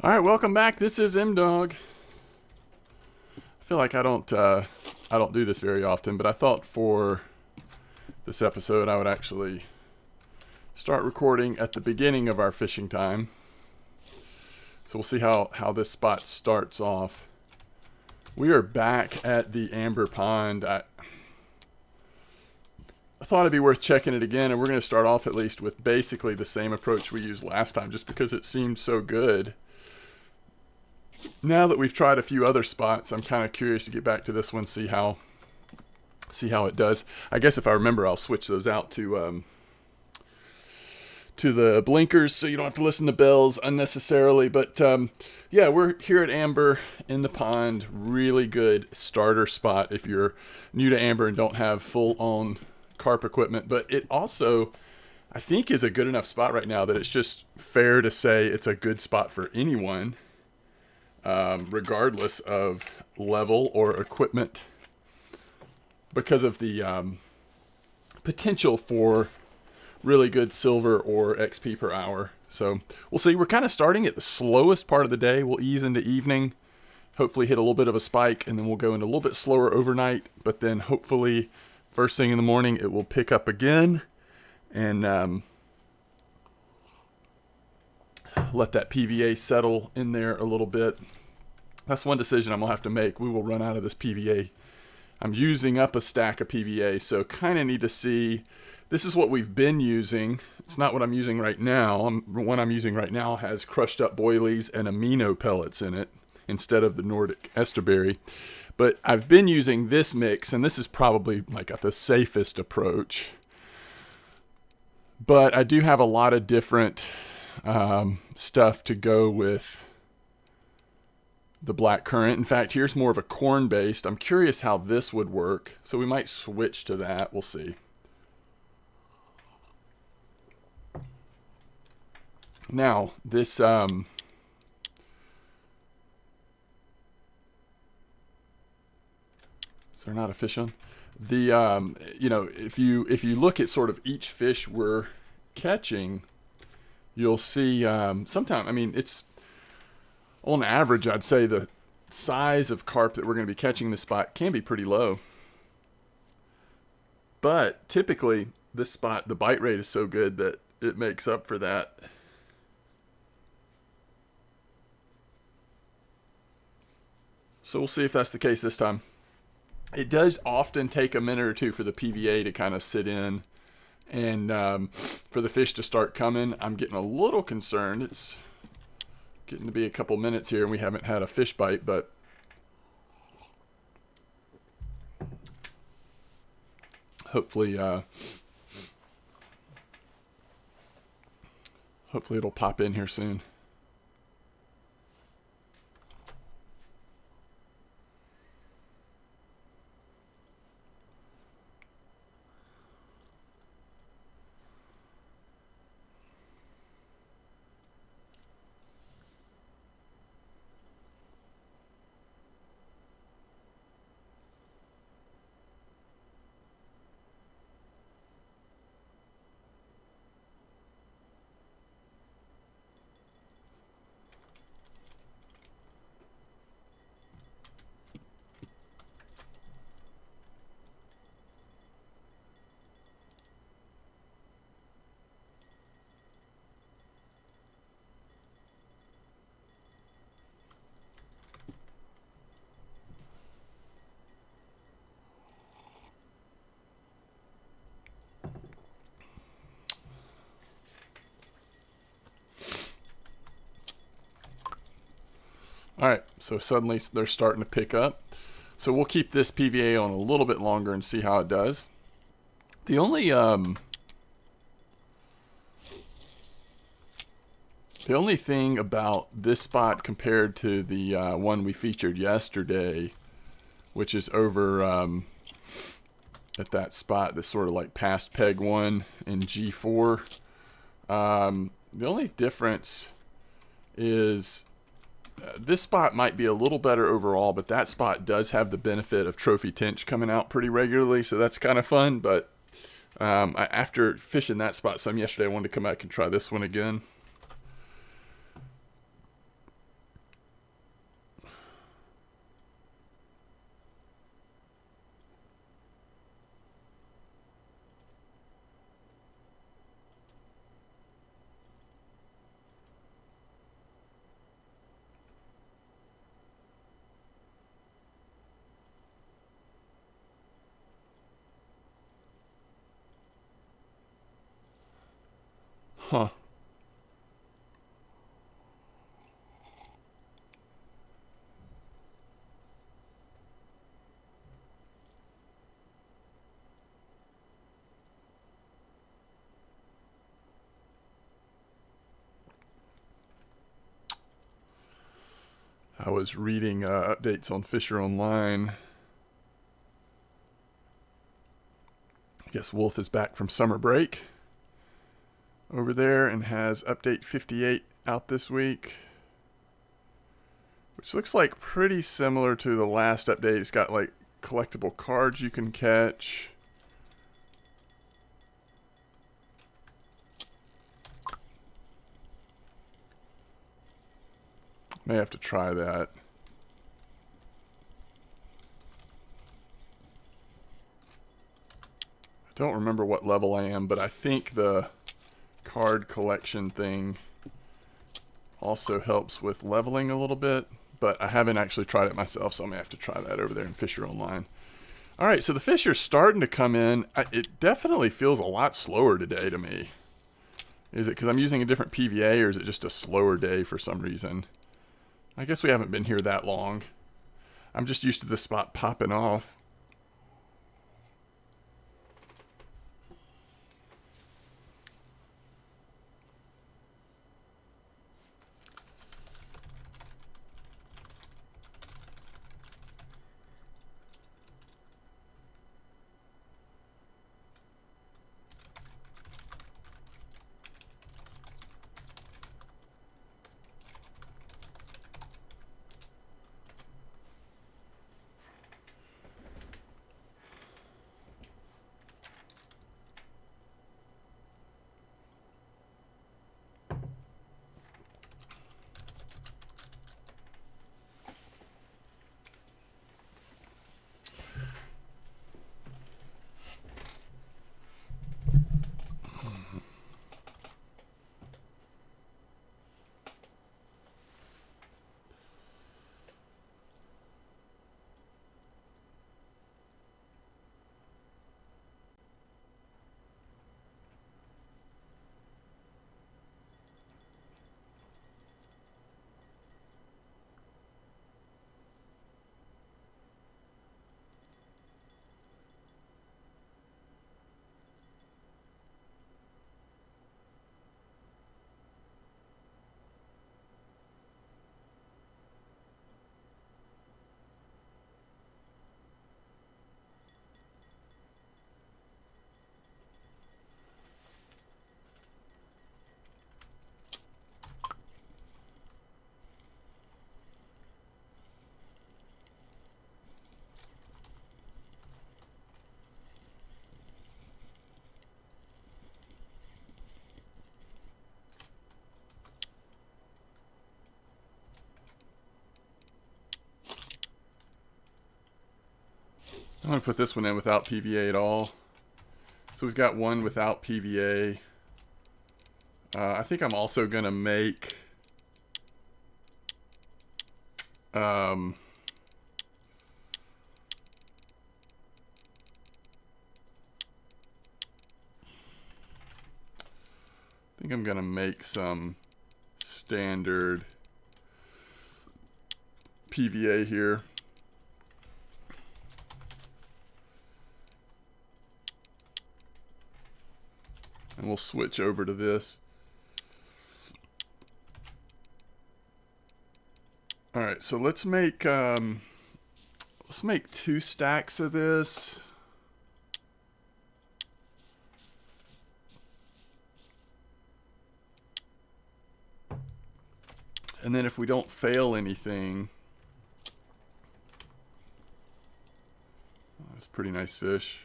All right, welcome back. This is M Dog. I feel like I don't do this very often, but I thought for this episode I would actually start recording at the beginning of our fishing time. So we'll see how this spot starts off. We are back at the Amber Pond. I thought it'd be worth checking it again, and we're going to start off at least with basically the same approach we used last time, just because it seemed so good. Now that we've tried a few other spots, I'm kind of curious to get back to this one, see how it does. I guess if I remember, I'll switch those out to the blinkers, so you don't have to listen to bells unnecessarily. But yeah, we're here at Amber in the pond. Really good starter spot if you're new to Amber and don't have full-on carp equipment. But it also, I think, is a good enough spot right now that it's just fair to say it's a good spot for anyone. Regardless of level or equipment, because of the potential for really good silver or XP per hour. So we'll see. We're kind of starting at the slowest part of the day. We'll ease into evening, hopefully hit a little bit of a spike, and then we'll go into a little bit slower overnight. But then hopefully first thing in the morning it will pick up again, and let that PVA settle in there a little bit. That's one decision I'm going to have to make. We will run out of this PVA. I'm using up a stack of PVA, so kind of need to see. This is what we've been using. It's not what I'm using right now. What I'm using right now has crushed up boilies and amino pellets in it instead of the Nordic esterberry. But I've been using this mix, and this is probably like the safest approach. But I do have a lot of different stuff to go with the black currant. In fact, here's more of a corn based. I'm curious how this would work, so we might switch to that. We'll see. Now, this is there not a fish on? The if you look at sort of each fish we're catching, you'll see sometimes, I mean, it's on average, I'd say the size of carp that we're going to be catching in this spot can be pretty low. But typically, this spot, the bite rate is so good that it makes up for that. So we'll see if that's the case this time. It does often take a minute or two for the PVA to kind of sit in and for the fish to start coming. I'm getting a little concerned. It's getting to be a couple minutes here and we haven't had a fish bite, but hopefully it'll pop in here soon. All right, so suddenly they're starting to pick up. So we'll keep this PVA on a little bit longer and see how it does. The only thing about this spot compared to the one we featured yesterday, which is over at that spot that's sort of like past peg 1 in G4, the only difference is this spot might be a little better overall, but that spot does have the benefit of trophy tench coming out pretty regularly, so that's kind of fun. But after fishing that spot some yesterday, I wanted to come back and try this one again. Huh. I was reading updates on Fisher Online. I guess Wolf is back from summer break over there and has update 58 out this week, which looks like pretty similar to the last update. It's got like collectible cards you can catch. May have to try that. I don't remember what level I am, but I think the card collection thing also helps with leveling a little bit, but I haven't actually tried it myself, so I'm gonna have to try that over there in Fisher Online. All right, so the fish are starting to come in. It definitely feels a lot slower today to me. Is it because I'm using a different PVA, or is it just a slower day for some reason? I guess we haven't been here that long. I'm just used to this spot popping off. I'm going to put this one in without PVA at all. So we've got one without PVA. I think I'm also going to make... I think I'm going to make some standard PVA here. And we'll switch over to this. All right, so let's make 2 stacks of this. And then if we don't fail anything, oh, that's a pretty nice fish.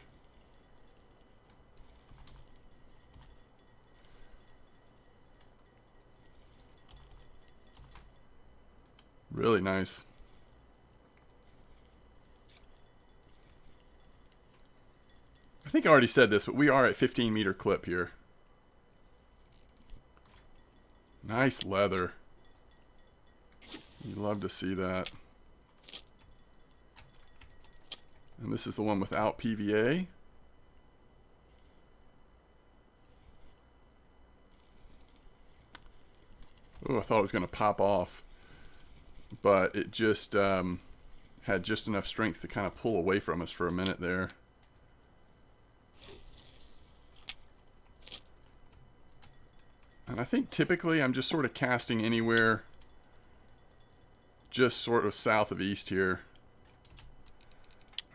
Really nice. I think I already said this, but we are at 15-meter clip here. Nice leather. You love to see that. And this is the one without PVA. Oh, I thought it was going to pop off. But it just had just enough strength to kind of pull away from us for a minute there. And I think typically I'm just sort of casting anywhere just sort of south of east here.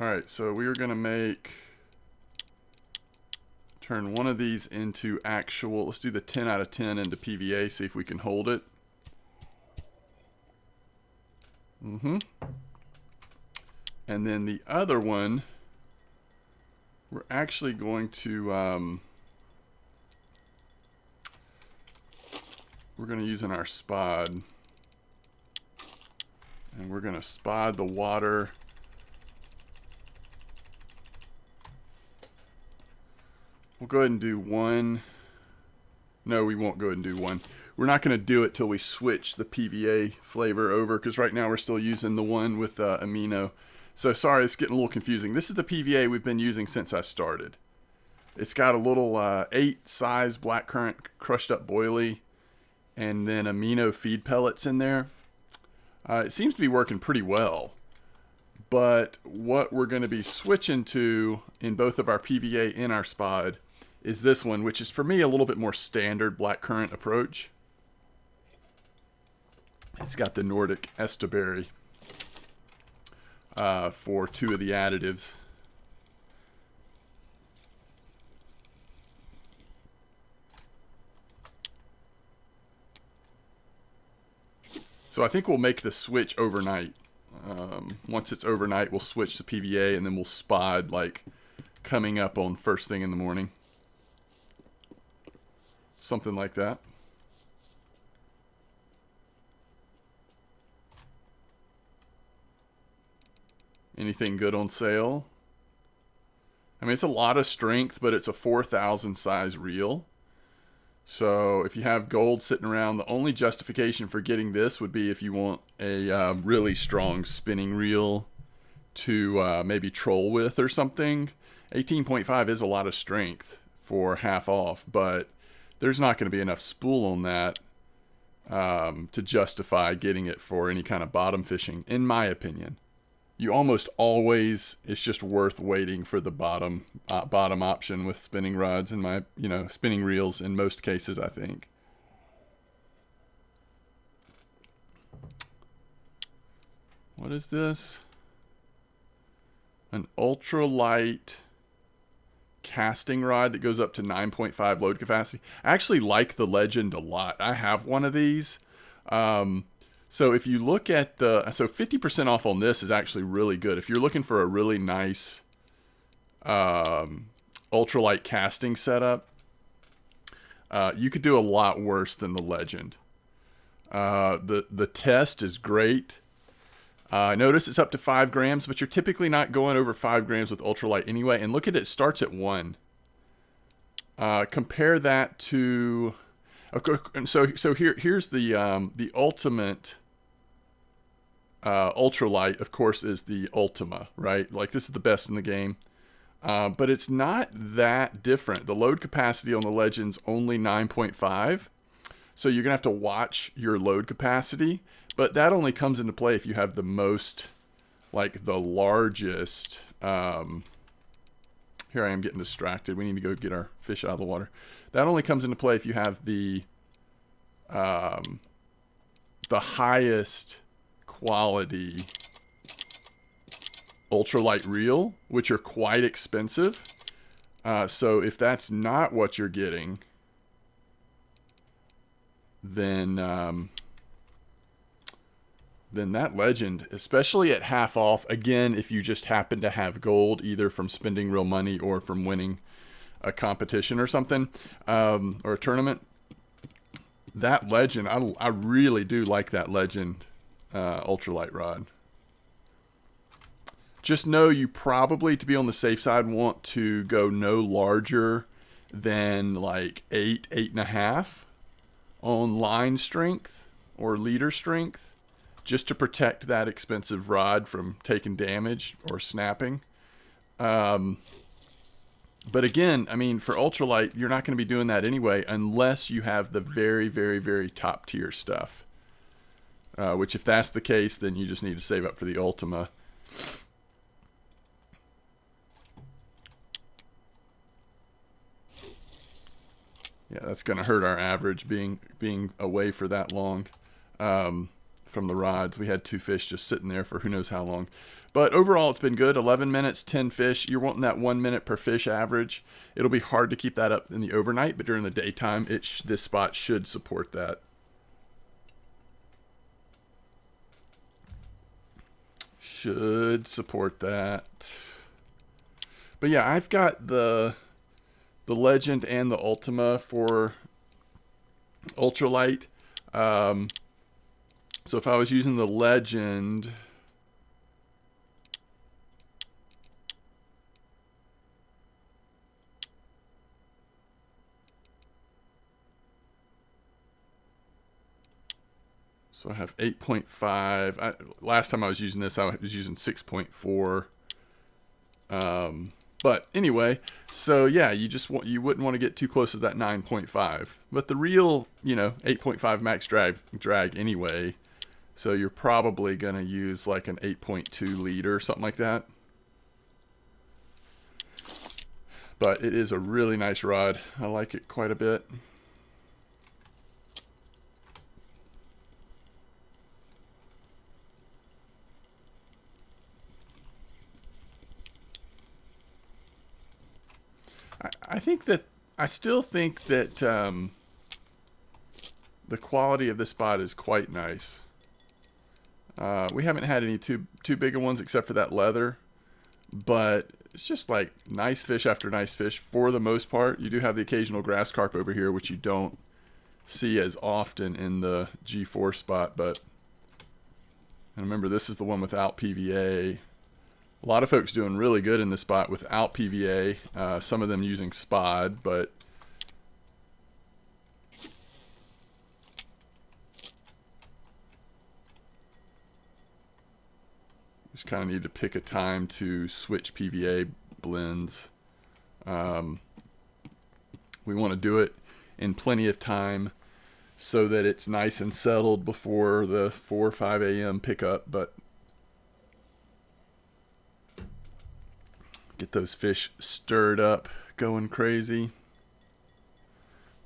Alright, so we are going to turn one of these into actual, let's do the 10 out of 10 into PVA, see if we can hold it. And then the other one, we're actually going to, we're going to use in our spod. And we're going to spod the water. We'll go ahead and do one. No, we won't go ahead and do one. We're not going to do it till we switch the PVA flavor over, because right now we're still using the one with amino. So sorry, it's getting a little confusing. This is the PVA we've been using since I started. It's got a little 8 size blackcurrant crushed up boilie and then amino feed pellets in there. It seems to be working pretty well. But what we're going to be switching to in both of our PVA and our spod is this one, which is for me a little bit more standard blackcurrant approach. It's got the Nordic Estaberry for 2 of the additives. So I think we'll make the switch overnight. Once it's overnight, we'll switch to PVA, and then we'll spod like coming up on first thing in the morning. Something like that. Anything good on sale? I mean, it's a lot of strength, but it's a 4,000 size reel. So if you have gold sitting around, the only justification for getting this would be if you want a really strong spinning reel to maybe troll with or something. 18.5 is a lot of strength for half off, but there's not going to be enough spool on that to justify getting it for any kind of bottom fishing, in my opinion. You almost always, it's just worth waiting for the bottom option with spinning rods and spinning reels in most cases, I think. What is this? An ultralight casting rod that goes up to 9.5 load capacity. I actually like the Legend a lot. I have one of these. So if you look at so 50% off on this is actually really good. If you're looking for a really nice ultralight casting setup, you could do a lot worse than the Legend. The test is great. Notice it's up to 5 grams, but you're typically not going over 5 grams with ultralight anyway. And look at it starts at 1. Compare that to, so here's the ultimate ultralight, of course, is the Ultima, right? Like, this is the best in the game. But it's not that different. The load capacity on the Legend's only 9.5. So you're going to have to watch your load capacity. But that only comes into play if you have the most, like the largest. Here I am getting distracted. We need to go get our fish out of the water. That only comes into play if you have the highest quality ultralight reel, which are quite expensive. So if that's not what you're getting, then that Legend, especially at half off, again, if you just happen to have gold, either from spending real money or from winning a competition or something, or a tournament, that Legend, I really do like that Legend ultralight rod. Just know you probably, to be on the safe side, want to go no larger than like 8.5 on line strength or leader strength, just to protect that expensive rod from taking damage or snapping. But again, I mean, for ultralight, you're not going to be doing that anyway unless you have the very, very, very top tier stuff. Which, if that's the case, then you just need to save up for the Ultima. Yeah, that's going to hurt our average being away for that long from the rods. We had 2 fish just sitting there for who knows how long. But overall, it's been good. 11 minutes, 10 fish. You're wanting that 1 minute per fish average. It'll be hard to keep that up in the overnight, but during the daytime, this spot should support that. Should support that. But yeah, I've got the Legend and the Ultima for ultralight. So if I was using the Legend, so I have 8.5. Last time I was using this, I was using 6.4. But anyway, so yeah, you wouldn't want to get too close to that 9.5. But the real, 8.5 max drag anyway. So you're probably going to use like an 8.2 lead or something like that. But it is a really nice rod. I like it quite a bit. I still think that the quality of this spot is quite nice. We haven't had any too big ones except for that leather, but it's just like nice fish after nice fish for the most part. You do have the occasional grass carp over here, which you don't see as often in the G4 spot, but and remember, this is the one without PVA. A lot of folks doing really good in this spot without PVA. Some of them using spod, but just kind of need to pick a time to switch PVA blends. We want to do it in plenty of time so that it's nice and settled before the 4 or 5 a.m. pickup, but get those fish stirred up, going crazy.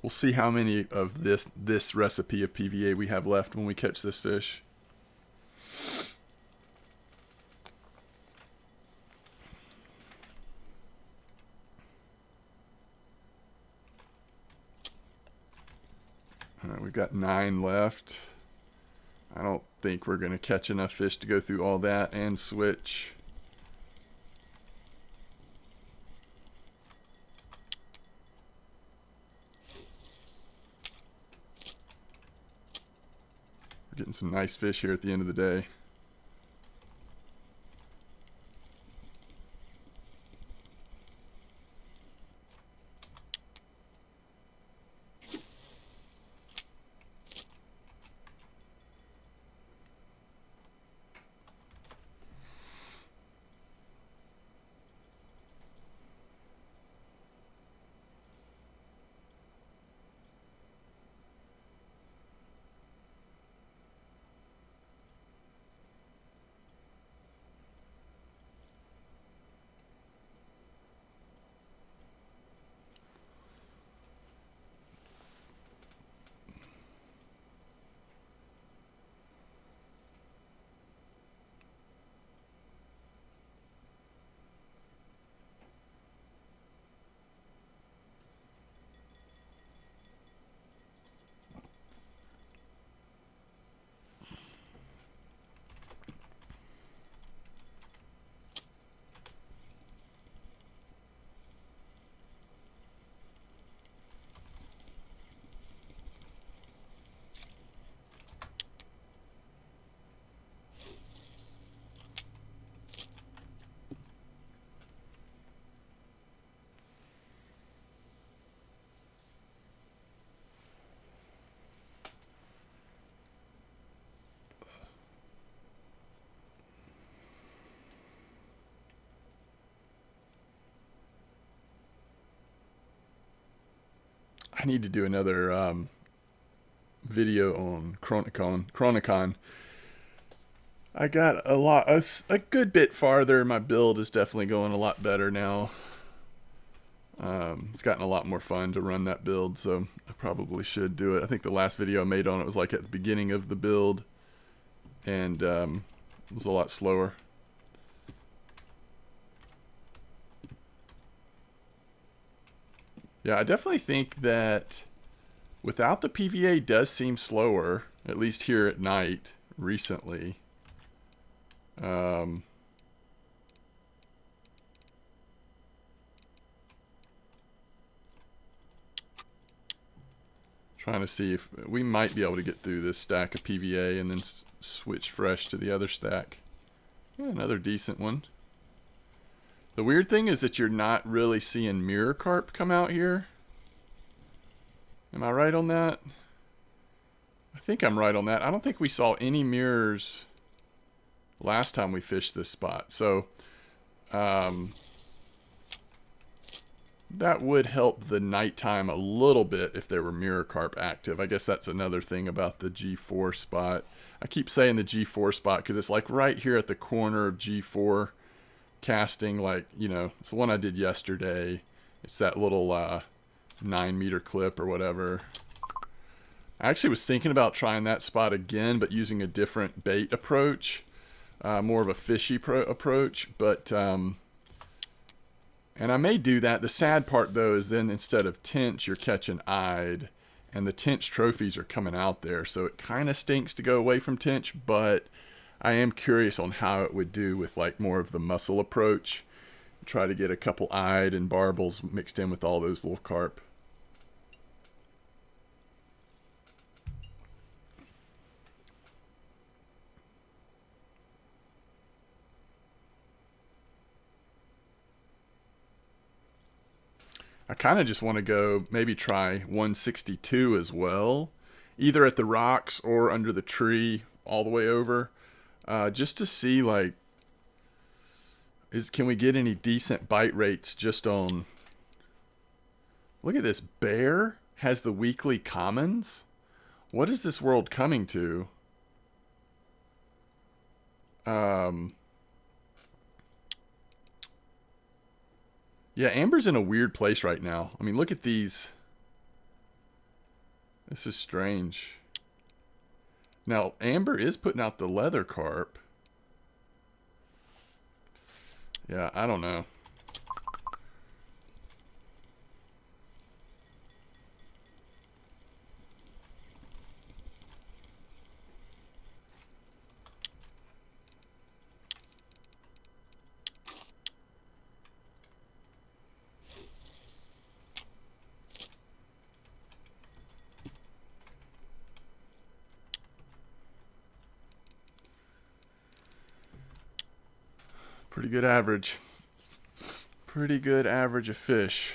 We'll see how many of this recipe of PVA we have left when we catch this fish. All right, we've got 9 left. I don't think we're going to catch enough fish to go through all that and switch. Getting some nice fish here at the end of the day. I need to do another video on Chronicon. I got a good bit farther. My build is definitely going a lot better now. It's gotten a lot more fun to run that build, so I probably should do it. I think the last video I made on it was like at the beginning of the build, and it was a lot slower. Yeah, I definitely think that without the PVA does seem slower, at least here at night recently. Trying to see if we might be able to get through this stack of PVA and then switch fresh to the other stack. Yeah, another decent one. The weird thing is that you're not really seeing mirror carp come out here. Am I right on that? I think I'm right on that. I don't think we saw any mirrors last time we fished this spot. So that would help the nighttime a little bit if there were mirror carp active. I guess that's another thing about the G4 spot. I keep saying the G4 spot because it's like right here at the corner of G4 casting. Like, you know, it's the one I did yesterday. It's that little 9-meter clip or whatever. I actually was thinking about trying that spot again, but using a different bait approach. More of a fishy approach, but and I may do that. The sad part, though, is then instead of tench, you're catching eyed, and the tench trophies are coming out there, so it kind of stinks to go away from tench, but I am curious on how it would do with like more of the muscle approach. Try to get a couple eyed and barbels mixed in with all those little carp. I kind of just want to go maybe try 162 as well, either at the rocks or under the tree all the way over, just to see like can we get any decent bite rates just on. Look at this, bear has the weekly commons. What is this world coming to? Yeah, Amber's in a weird place right now. I mean, look at these. This is strange. Now, Amber is putting out the leather carp. Yeah, I don't know. Pretty good average. Pretty good average of fish.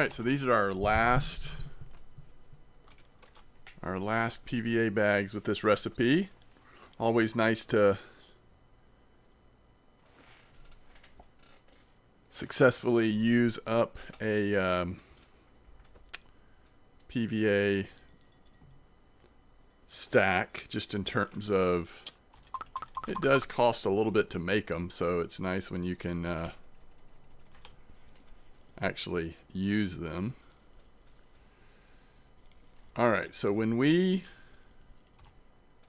right, so these are our last PVA bags with this recipe. Always nice to successfully use up a PVA stack, just in terms of it does cost a little bit to make them, so it's nice when you can actually use them. Alright, so when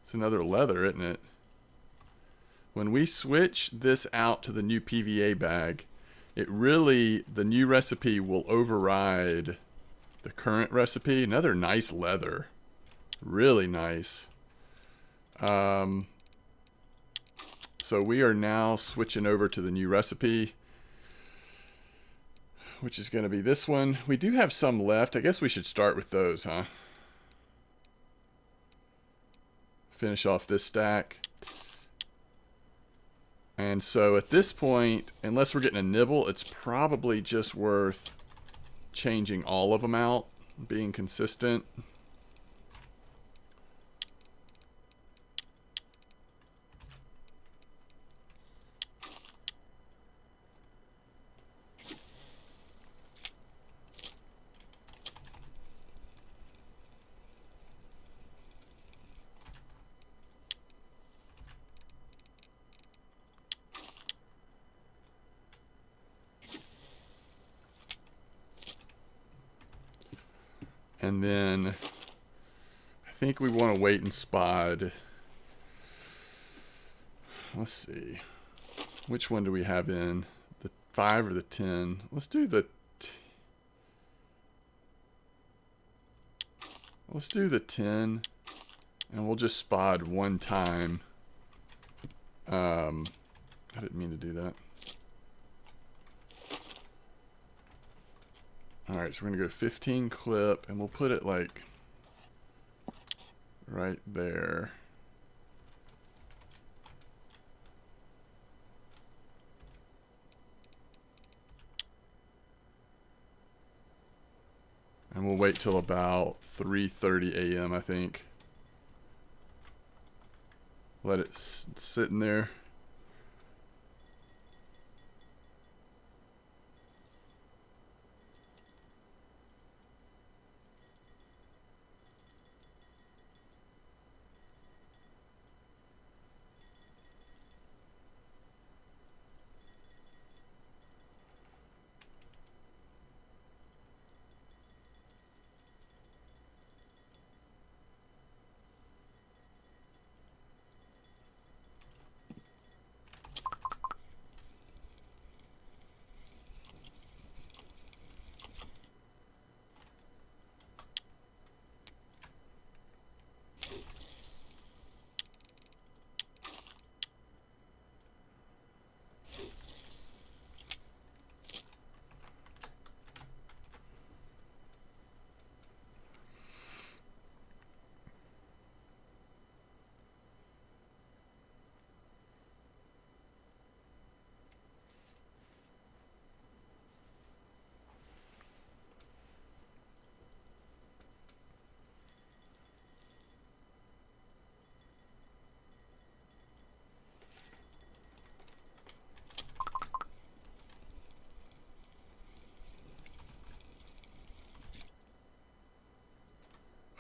it's another leather, isn't it? When we switch this out to the new PVA bag, the new recipe will override the current recipe. Another nice leather. Really nice. So we are now switching over to the new recipe, which is going to be this one. We do have some left. I guess we should start with those, huh? Finish off this stack. And so at this point, unless we're getting a nibble, it's probably just worth changing all of them out, being consistent. And then I think we want to wait and spot. Let's see. Which one do we have in? The 5 or the 10? Let's do the 10. And we'll just spot one time. I didn't mean to do that. Alright, so we're going to go 15 clip, and we'll put it like right there. And we'll wait till about 3:30 a.m. I think. Let it sit in there.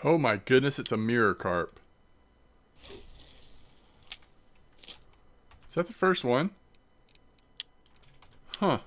Oh my goodness, it's a mirror carp. Is that the first one? Huh.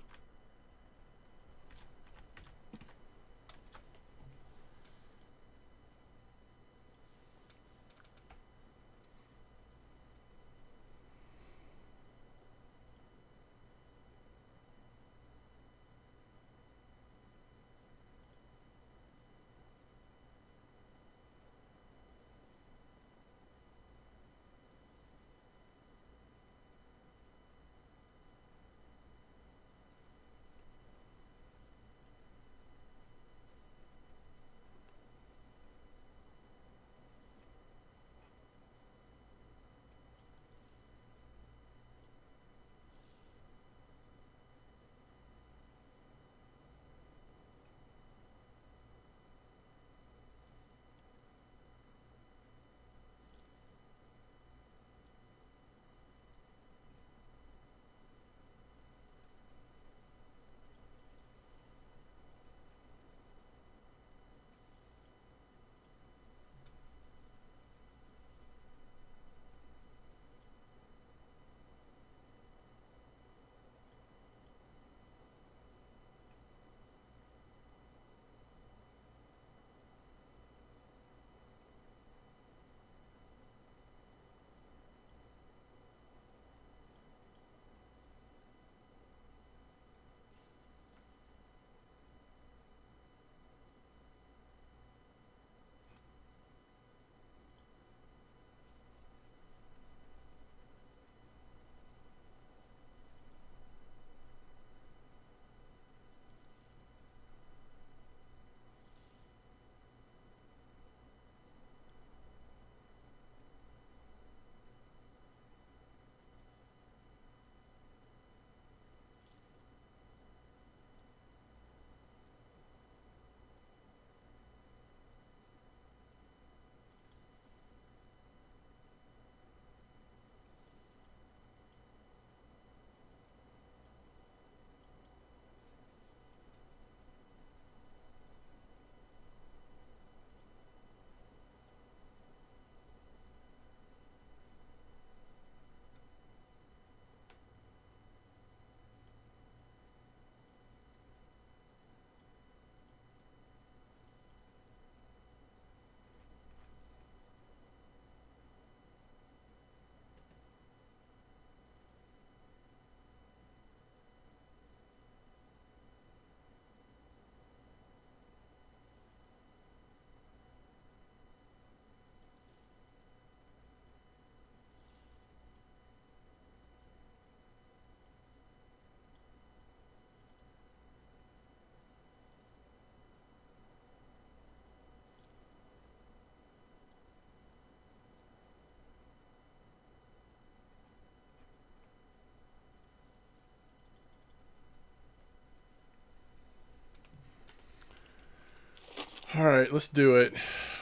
All right, let's do it.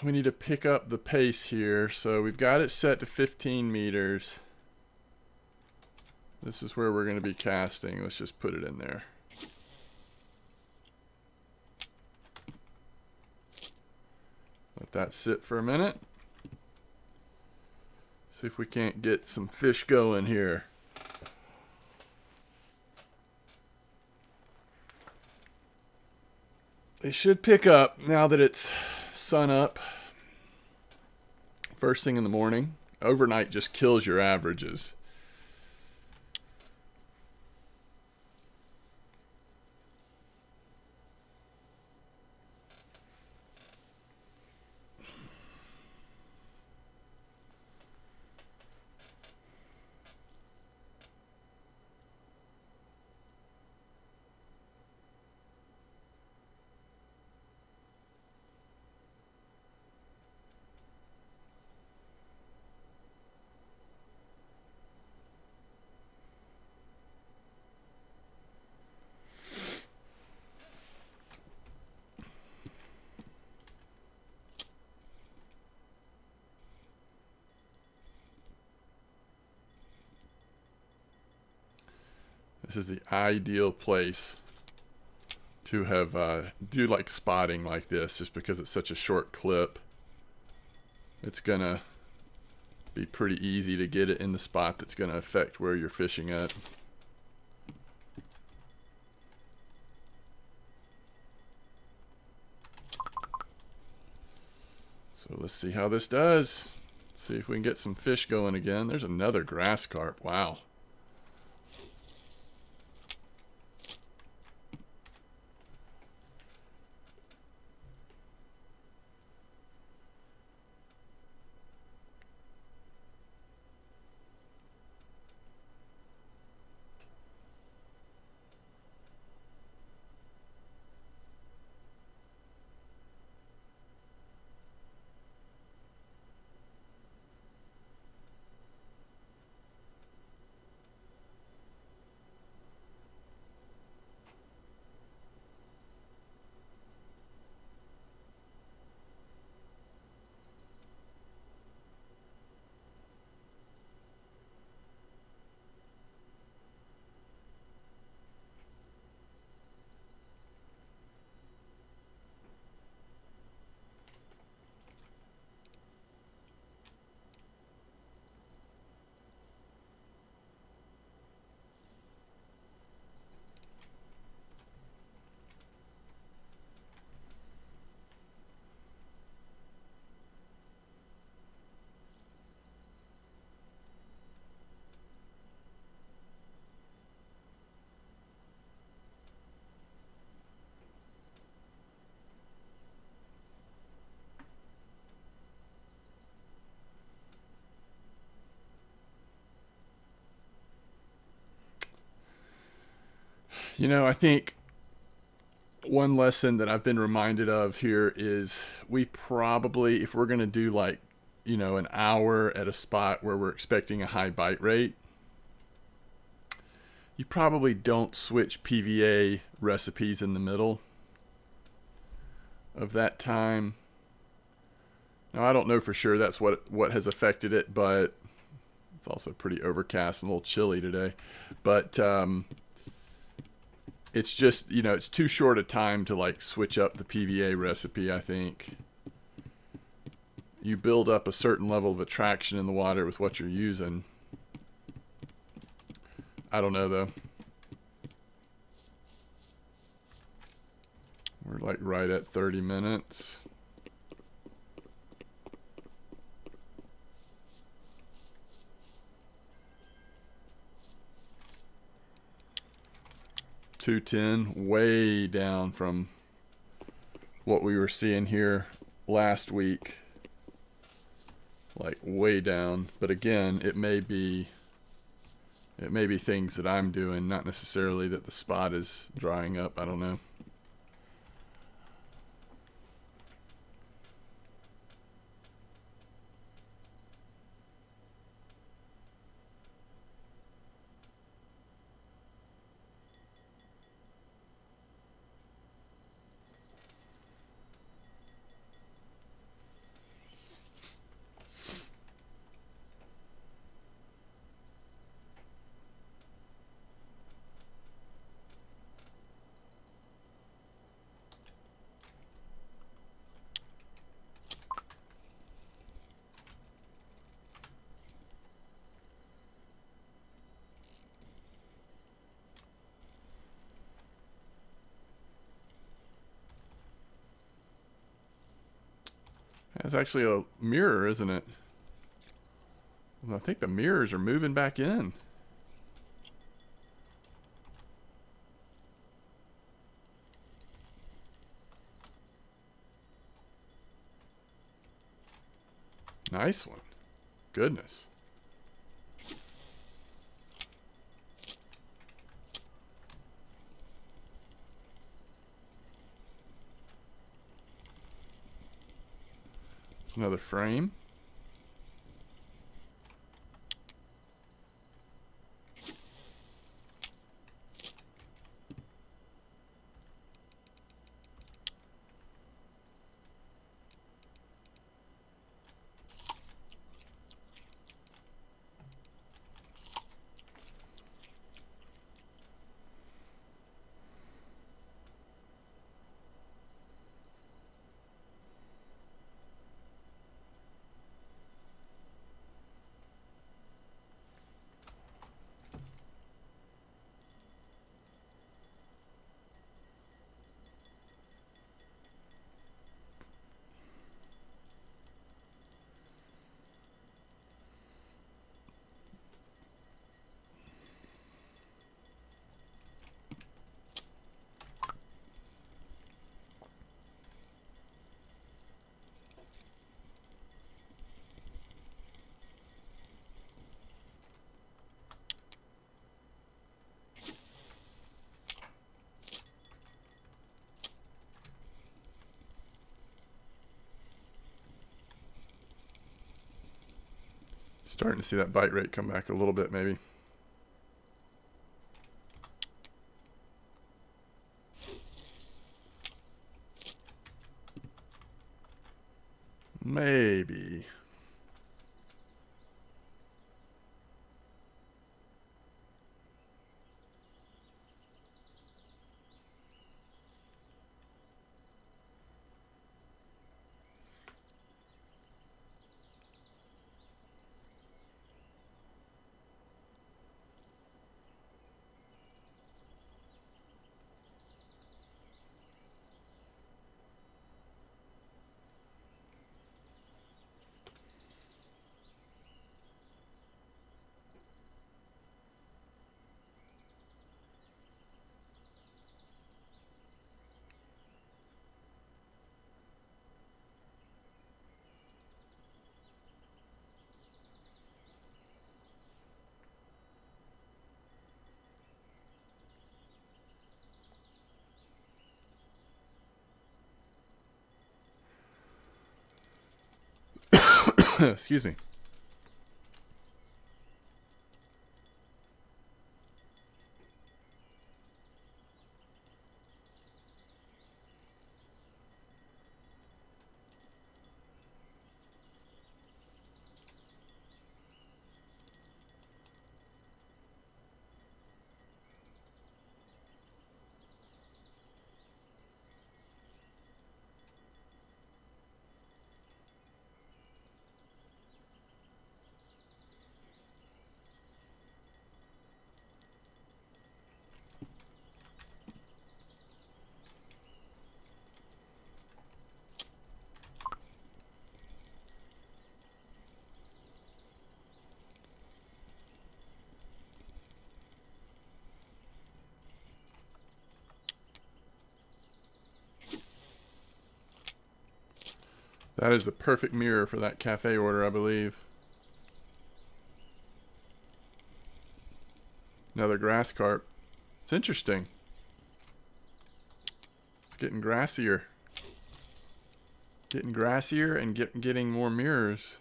We need to pick up the pace here. So we've got it set to 15 meters. This is where we're going to be casting. Let's just put it in there. Let that sit for a minute. See if we can't get some fish going here. They should pick up now that it's sun up. First thing in the morning. Overnight just kills your averages. This is the ideal place to have do like spotting like this, just because it's such a short clip. It's gonna be pretty easy to get it in the spot that's gonna affect where you're fishing at. So let's see how this does. See if we can get some fish going again. There's another grass carp. Wow. You know, I think one lesson that I've been reminded of here is we probably, if we're going to do like, you know, an hour at a spot where we're expecting a high bite rate, you probably don't switch PVA recipes in the middle of that time. Now, I don't know for sure that's what has affected it, but it's also pretty overcast and a little chilly today. But it's just, you know, it's too short a time to like switch up the PVA recipe, I think. You build up a certain level of attraction in the water with what you're using. I don't know though. We're like right at 30 minutes. $210, way down from what we were seeing here last week. Like way down. But again, it may be things that I'm doing, not necessarily that the spot is drying up. I don't know. That's actually a mirror, isn't it? Well, I think the mirrors are moving back in. Nice one. Goodness. There's another frame. Starting to see that bite rate come back a little bit, maybe. Maybe. Excuse me. That is the perfect mirror for that cafe order, I believe. Another grass carp. It's interesting. It's getting grassier. Getting grassier and getting more mirrors.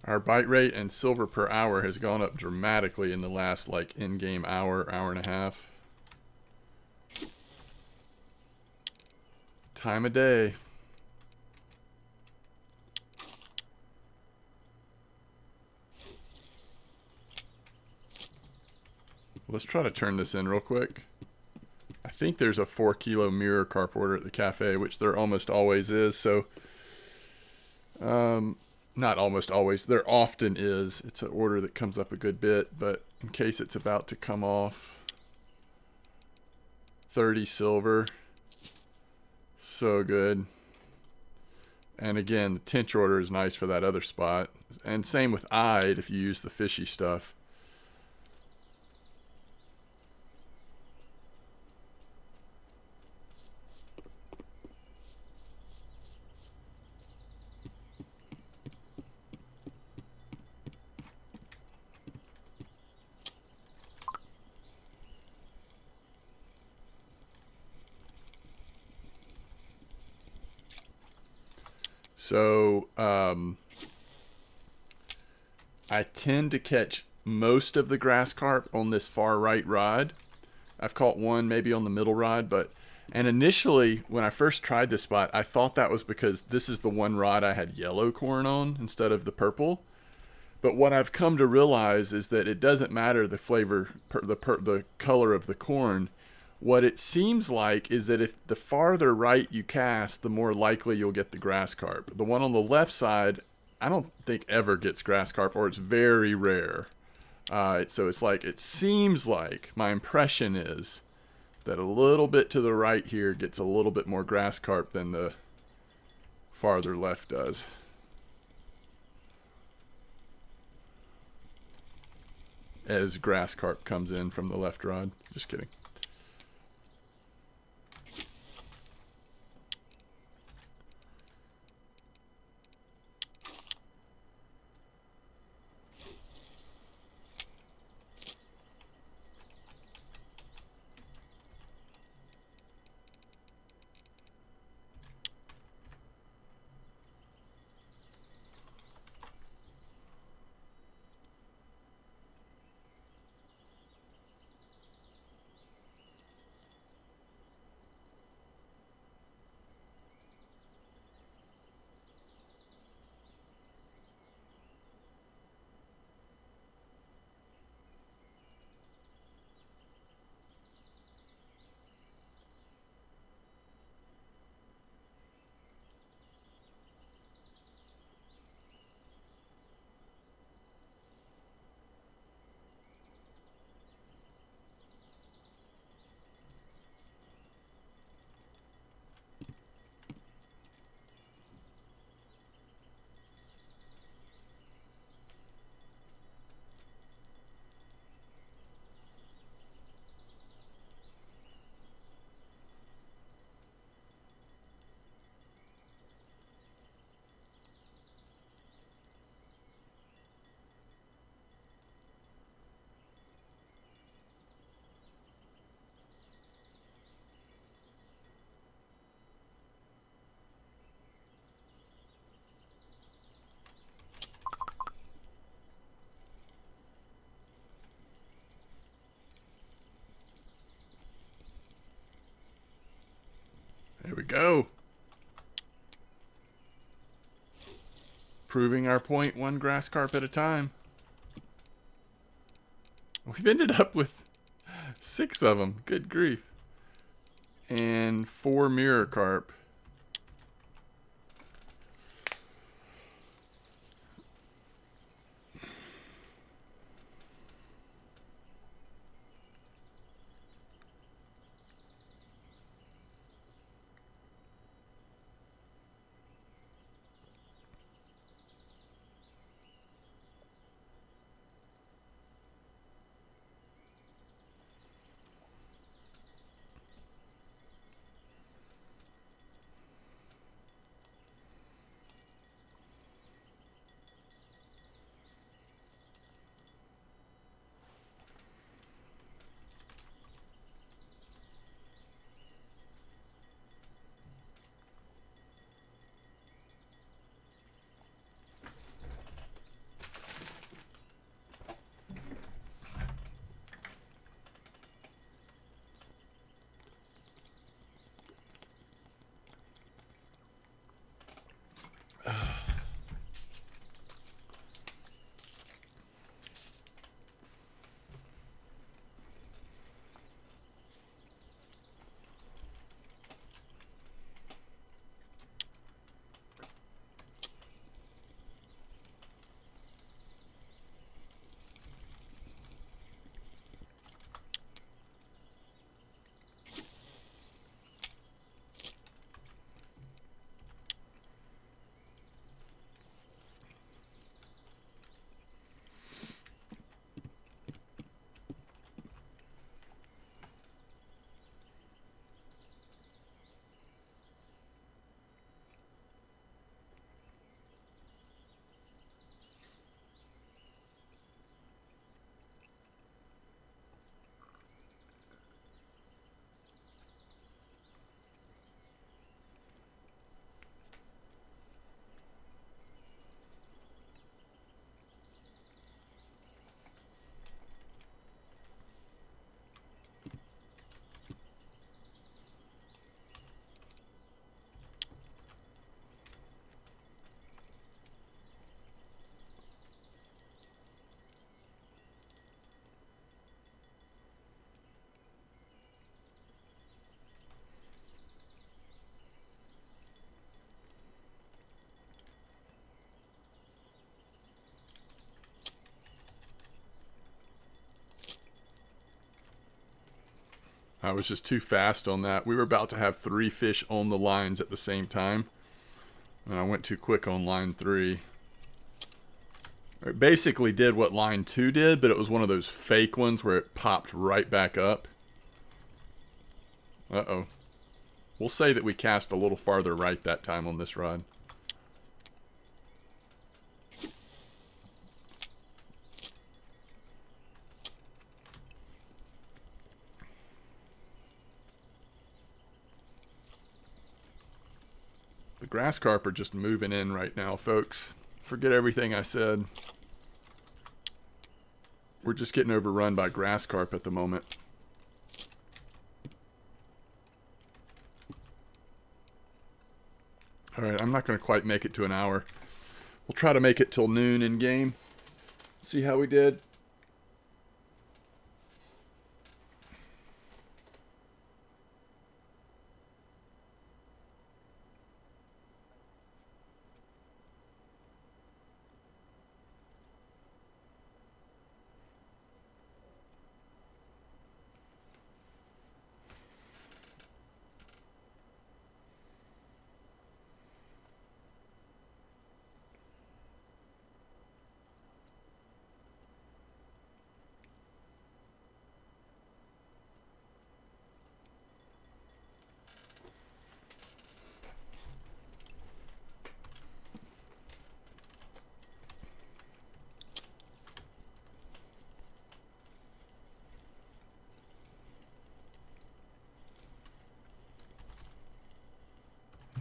Our bite rate and silver per hour has gone up dramatically in the last, like, in-game hour, hour and a half. Time of day. Let's try to turn this in real quick. I think there's a 4-kilo mirror carp order at the cafe, which there almost always is, so Not almost always. There often is. It's an order that comes up a good bit, but in case it's about to come off, 30 silver. So good. And again, the Tinch order is nice for that other spot. And same with Ide if you use the fishy stuff. So I tend to catch most of the grass carp on this far right rod. I've caught one maybe on the middle rod, and initially when I first tried this spot, I thought that was because this is the one rod I had yellow corn on instead of the purple. But what I've come to realize is that it doesn't matter the flavor, the color of the corn. What it seems like is that if the farther right you cast, the more likely you'll get the grass carp. The one on the left side, I don't think ever gets grass carp, or it's very rare. So it's like, it seems like, my impression is that a little bit to the right here gets a little bit more grass carp than the farther left does. As grass carp comes in from the left rod. Just kidding. There we go. Proving our point one grass carp at a time. We've ended up with 6 of them. Good grief. And 4 mirror carp. I was just too fast on that. We were about to have 3 fish on the lines at the same time, and I went too quick on line 3. It basically did what line 2 did, but it was one of those fake ones where it popped right back up. Uh-oh. We'll say that we cast a little farther right that time on this rod. The grass carp are just moving in right now, folks. Forget everything I said. We're just getting overrun by grass carp at the moment. Alright, I'm not going to quite make it to an hour. We'll try to make it till noon in game. See how we did.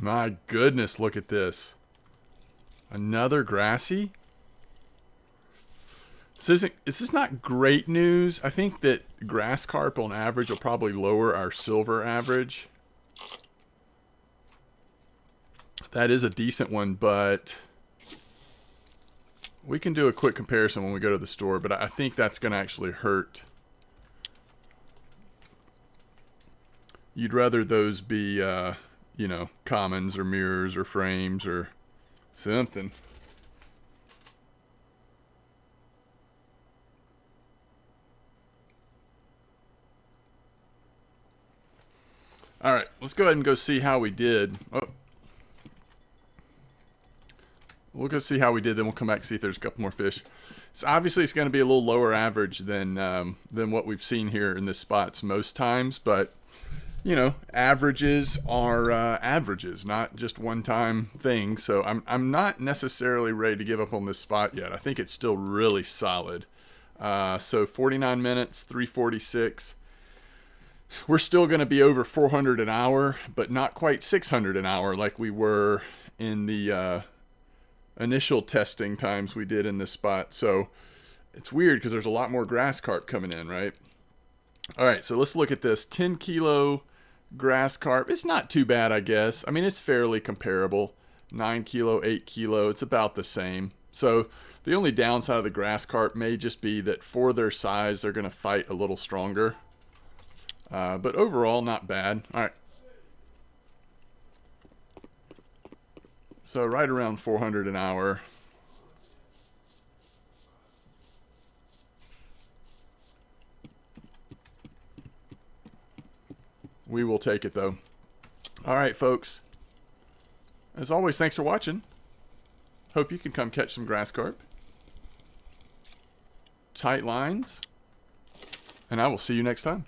My goodness, look at this. Another grassy? This is not great news. I think that grass carp on average will probably lower our silver average. That is a decent one, but we can do a quick comparison when we go to the store, but I think that's going to actually hurt. You'd rather those be, you know, commons or mirrors or frames or something. Alright, let's go ahead and go see how we did. Oh. We'll go see how we did, then we'll come back and see if there's a couple more fish. So obviously it's going to be a little lower average than what we've seen here in this spot most times, but you know, averages are averages, not just one-time things. So I'm not necessarily ready to give up on this spot yet. I think it's still really solid. So 49 minutes, 346. We're still going to be over 400 an hour, but not quite 600 an hour like we were in the initial testing times we did in this spot. So it's weird because there's a lot more grass carp coming in, right? All right, so let's look at this 10 kilo grass carp. It's not too bad, I guess. I mean, it's fairly comparable. 9 kilo, 8 kilo, it's about the same. So the only downside of the grass carp may just be that for their size, they're going to fight a little stronger. But overall, not bad. All right. So right around 400 an hour. We will take it, though. All right, folks. As always, thanks for watching. Hope you can come catch some grass carp. Tight lines. And I will see you next time.